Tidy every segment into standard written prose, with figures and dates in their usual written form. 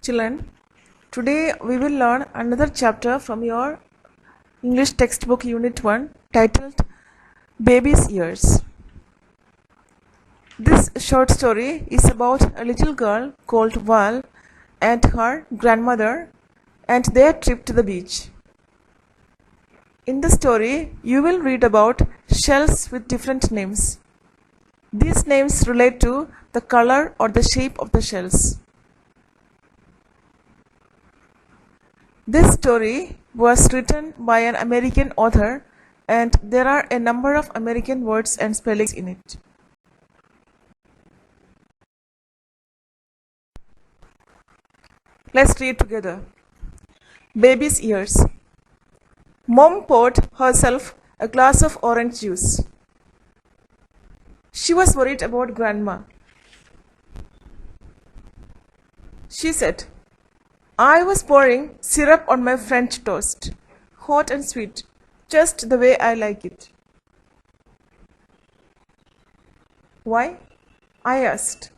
Children, today we will learn another chapter from your English textbook Unit 1 titled Baby's Ears. This short story is about a little girl called Val and her grandmother and their trip to the beach. In the story, you will read about shells with different names. These names relate to the color or the shape of the shells. This story was written by an American author and there are a number of American words and spellings in it. Let's read together. Baby's ears. Mom poured herself a glass of orange juice. She was worried about Grandma. She said, I was pouring syrup on my French toast, hot and sweet, just the way I like it. Why? I asked,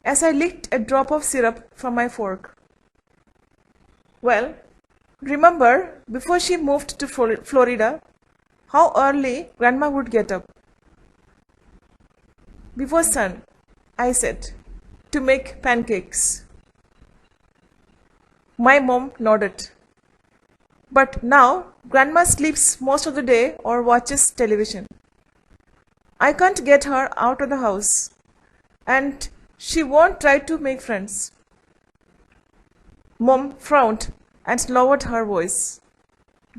as I licked a drop of syrup from my fork. Well, remember, before she moved to Florida, how early Grandma would get up? Before sun, I said, to make pancakes. My mom nodded. But now, Grandma sleeps most of the day or watches television. I can't get her out of the house, and she won't try to make friends. Mom frowned and lowered her voice.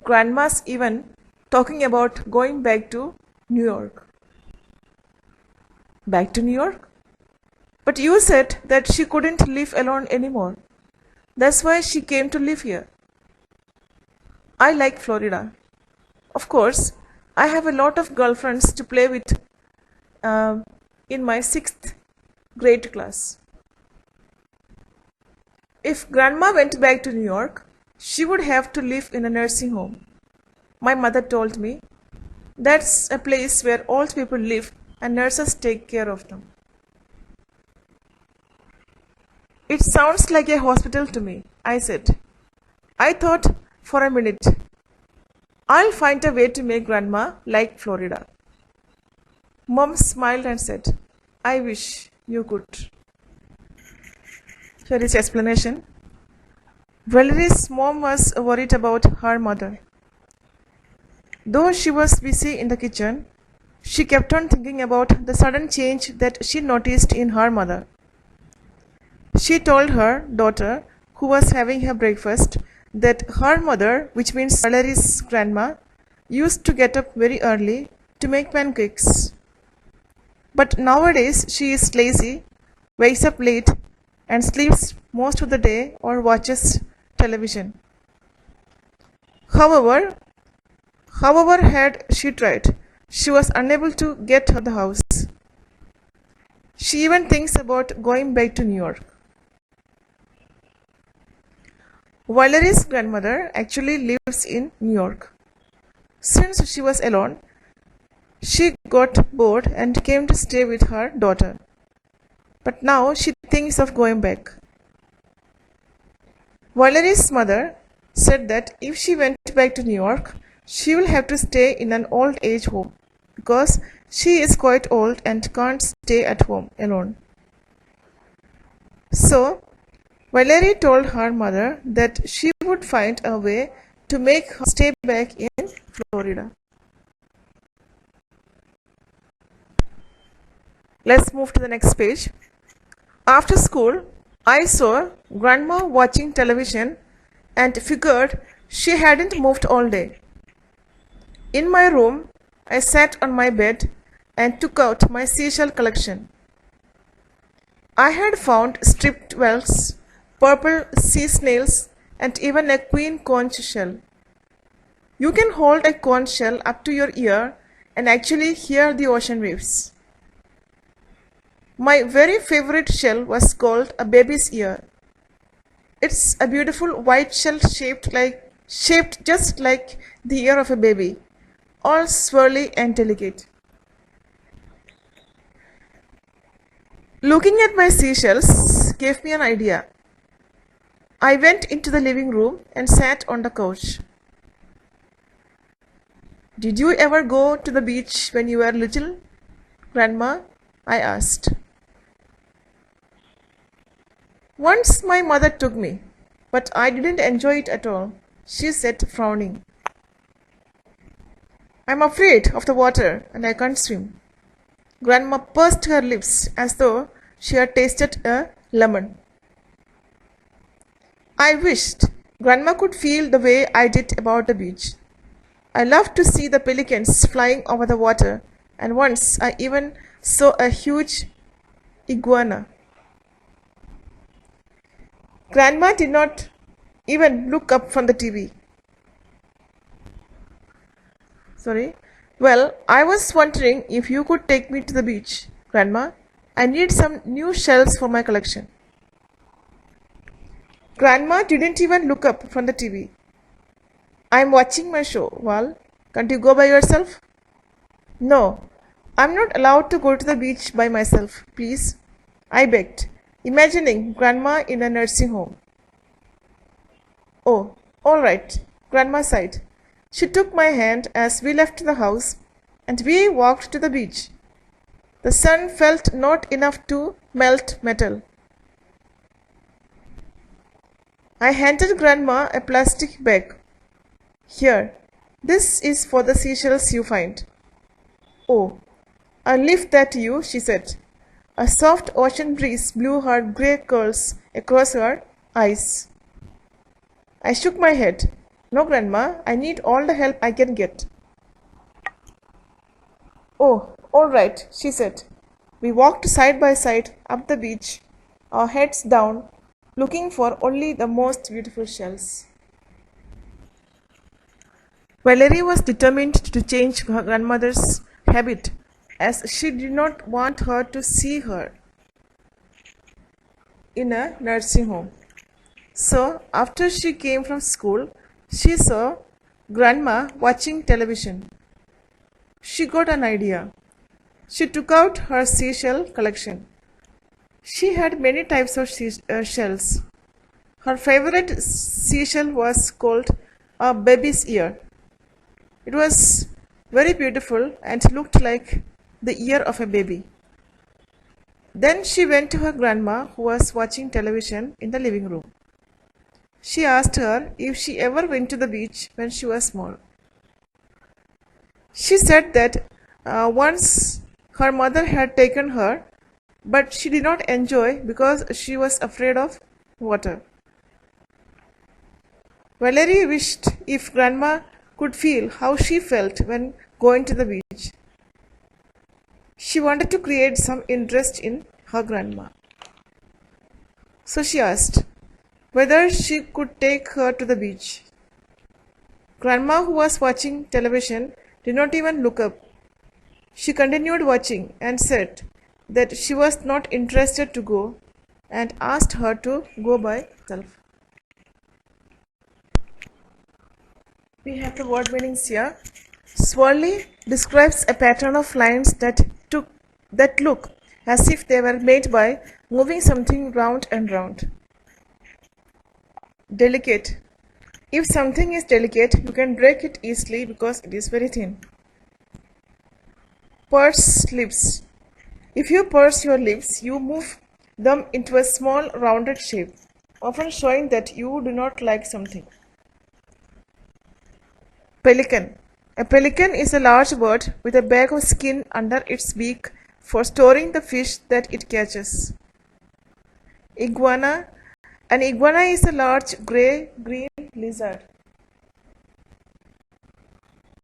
Grandma's even talking about going back to New York. Back to New York? But you said that she couldn't live alone anymore. That's why she came to live here. I like Florida. Of course, I have a lot of girlfriends to play with in my 6th grade class. If Grandma went back to New York, she would have to live in a nursing home. My mother told me that's a place where old people live and nurses take care of them. It sounds like a hospital to me, I said. I thought for a minute. I'll find a way to make Grandma like Florida. Mom smiled and said, I wish you could. Here is explanation. Valerie's mom was worried about her mother. Though she was busy in the kitchen, she kept on thinking about the sudden change that she noticed in her mother. She told her daughter, who was having her breakfast, that her mother, which means Valerie's grandma, used to get up very early to make pancakes. But nowadays she is lazy, wakes up late, and sleeps most of the day or watches television. However, had she tried, she was unable to get out of the house. She even thinks about going back to New York. Valerie's grandmother actually lives in New York. Since she was alone, she got bored and came to stay with her daughter. But now she thinks of going back. Valerie's mother said that if she went back to New York, she will have to stay in an old age home because she is quite old and can't stay at home alone. So, Valerie told her mother that she would find a way to make her stay back in Florida. Let's move to the next page. After school, I saw Grandma watching television and figured she hadn't moved all day. In my room, I sat on my bed and took out my seashell collection. I had found striped whales, purple sea snails, and even a queen conch shell. You can hold a conch shell up to your ear and actually hear the ocean waves. My very favorite shell was called a baby's ear. It's a beautiful white shell shaped just like the ear of a baby, all swirly and delicate. Looking at my seashells gave me an idea. I went into the living room and sat on the couch. Did you ever go to the beach when you were little, Grandma? I asked. Once my mother took me, but I didn't enjoy it at all, she said, frowning. I'm afraid of the water and I can't swim. Grandma pursed her lips as though she had tasted a lemon. I wished Grandma could feel the way I did about the beach. I loved to see the pelicans flying over the water, and once I even saw a huge iguana. Grandma did not even look up from the TV. Sorry. Well, I was wondering if you could take me to the beach, Grandma. I need some new shells for my collection. Grandma didn't even look up from the TV. I'm watching my show, Val. Can't you go by yourself? No, I'm not allowed to go to the beach by myself, please, I begged, imagining Grandma in a nursing home. Oh, all right, Grandma sighed. She took my hand as we left the house and we walked to the beach. The sun felt not enough to melt metal. I handed Grandma a plastic bag. Here, this is for the seashells you find. Oh, I'll leave that to you, she said. A soft ocean breeze blew her grey curls across her eyes. I shook my head. No, Grandma, I need all the help I can get. Oh, all right, she said. We walked side by side up the beach, our heads down, looking for only the most beautiful shells. Valerie was determined to change her grandmother's habit, as she did not want her to see her in a nursing home. So, after she came from school, she saw Grandma watching television. She got an idea. She took out her seashell collection. She had many types of shells. Her favorite seashell was called a baby's ear. It was very beautiful and looked like the ear of a baby. Then she went to her grandma, who was watching television in the living room. She asked her if she ever went to the beach when she was small. She said that once her mother had taken her, but she did not enjoy because she was afraid of water. Valerie wished if Grandma could feel how she felt when going to the beach. She wanted to create some interest in her grandma. So she asked whether she could take her to the beach. Grandma, who was watching television, did not even look up. She continued watching and said that she was not interested to go and asked her to go by herself. We have the word meanings here. Swirly describes a pattern of lines that look as if they were made by moving something round and round. Delicate. If something is delicate, you can break it easily because it is very thin. Purse lips. If you purse your lips, you move them into a small rounded shape, often showing that you do not like something. Pelican. A pelican is a large bird with a bag of skin under its beak for storing the fish that it catches. Iguana. An iguana is a large grey-green lizard.